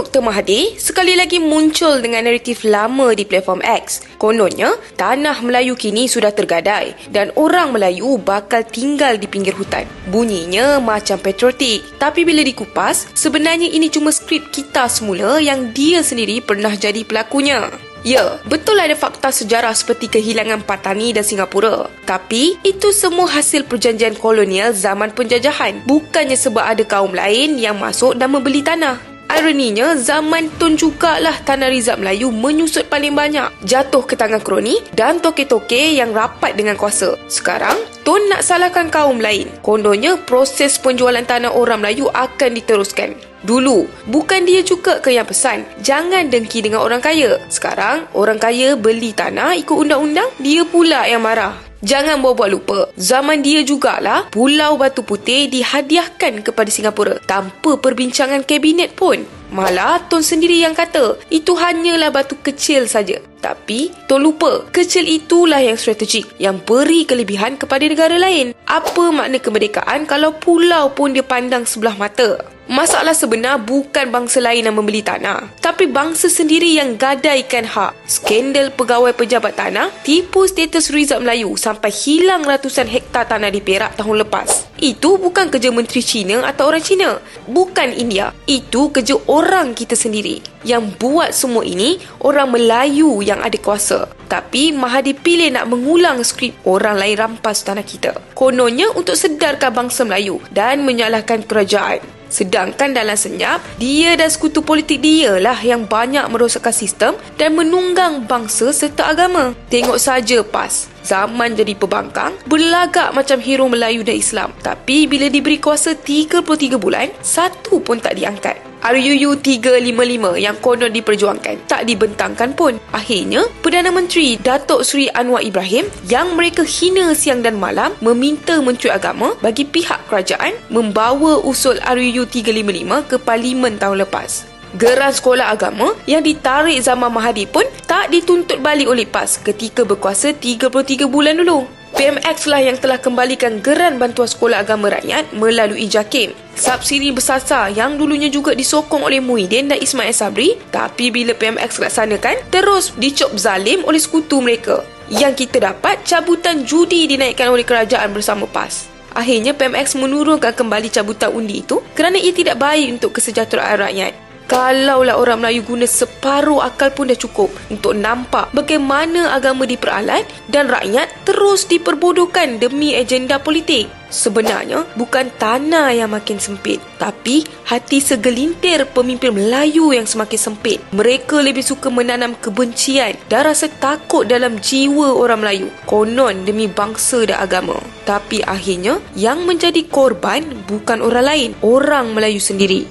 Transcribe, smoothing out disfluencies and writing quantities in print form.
Dr. Mahathir sekali lagi muncul dengan naratif lama di platform X. Kononnya, tanah Melayu kini sudah tergadai dan orang Melayu bakal tinggal di pinggir hutan. Bunyinya macam patriotik, tapi bila dikupas, sebenarnya ini cuma skrip kita semula yang dia sendiri pernah jadi pelakunya. Ya, betul ada fakta sejarah seperti kehilangan Patani dan Singapura. Tapi, itu semua hasil perjanjian kolonial zaman penjajahan. Bukannya sebab ada kaum lain yang masuk dan membeli tanah. Ironinya, zaman Tun jugalah tanah rizab Melayu menyusut paling banyak. Jatuh ke tangan kroni dan toke-toke yang rapat dengan kuasa. Sekarang, Tun nak salahkan kaum lain. Kononnya, proses penjualan tanah orang Melayu akan diteruskan. Dulu, bukan dia juga ke yang pesan, jangan dengki dengan orang kaya. Sekarang, orang kaya beli tanah ikut undang-undang, dia pula yang marah. Jangan buat-buat lupa, zaman dia jugalah Pulau Batu Putih dihadiahkan kepada Singapura tanpa perbincangan kabinet pun. Malah Tun sendiri yang kata, itu hanyalah batu kecil saja. Tapi, Tun lupa, kecil itulah yang strategik, yang beri kelebihan kepada negara lain. Apa makna kemerdekaan kalau pulau pun dia pandang sebelah mata? Masalah sebenar bukan bangsa lain yang membeli tanah, tapi bangsa sendiri yang gadaikan hak. Skandal pegawai pejabat tanah tipu status rizab Melayu sampai hilang ratusan hektar tanah di Perak tahun lepas. Itu bukan kerja menteri Cina atau orang Cina, bukan India. Itu kerja orang kita sendiri. Yang buat semua ini orang Melayu yang ada kuasa. Tapi Mahathir pilih nak mengulang skrip orang lain rampas tanah kita. Kononnya untuk sedarkan bangsa Melayu dan menyalahkan kerajaan. Sedangkan dalam senyap, dia dan sekutu politik dia lah yang banyak merosakkan sistem dan menunggang bangsa serta agama. Tengok saja PAS. Zaman jadi pembangkang, berlagak macam hero Melayu dan Islam. Tapi bila diberi kuasa 33 bulan, satu pun tak diangkat. RUU 355 yang konon diperjuangkan tak dibentangkan pun. Akhirnya, Perdana Menteri Datuk Seri Anwar Ibrahim yang mereka hina siang dan malam meminta Menteri Agama bagi pihak kerajaan membawa usul RUU 355 ke Parlimen tahun lepas. Geran sekolah agama yang ditarik zaman Mahathir pun tak dituntut balik oleh PAS ketika berkuasa 33 bulan dulu. PMX lah yang telah kembalikan geran bantuan sekolah agama rakyat melalui JAKIM. Subsidi bersasar yang dulunya juga disokong oleh Muhyiddin dan Ismail Sabri, tapi bila PMX laksanakan, terus dicop zalim oleh sekutu mereka. Yang kita dapat, cabutan judi dinaikkan oleh kerajaan bersama PAS. Akhirnya PMX menurunkan kembali cabutan undi itu kerana ia tidak baik untuk kesejahteraan rakyat. Kalaulah orang Melayu guna separuh akal pun dah cukup untuk nampak bagaimana agama diperalat dan rakyat terus diperbodohkan demi agenda politik. Sebenarnya bukan tanah yang makin sempit, tapi hati segelintir pemimpin Melayu yang semakin sempit. Mereka lebih suka menanam kebencian dan rasa takut dalam jiwa orang Melayu, konon demi bangsa dan agama. Tapi akhirnya yang menjadi korban bukan orang lain, orang Melayu sendiri.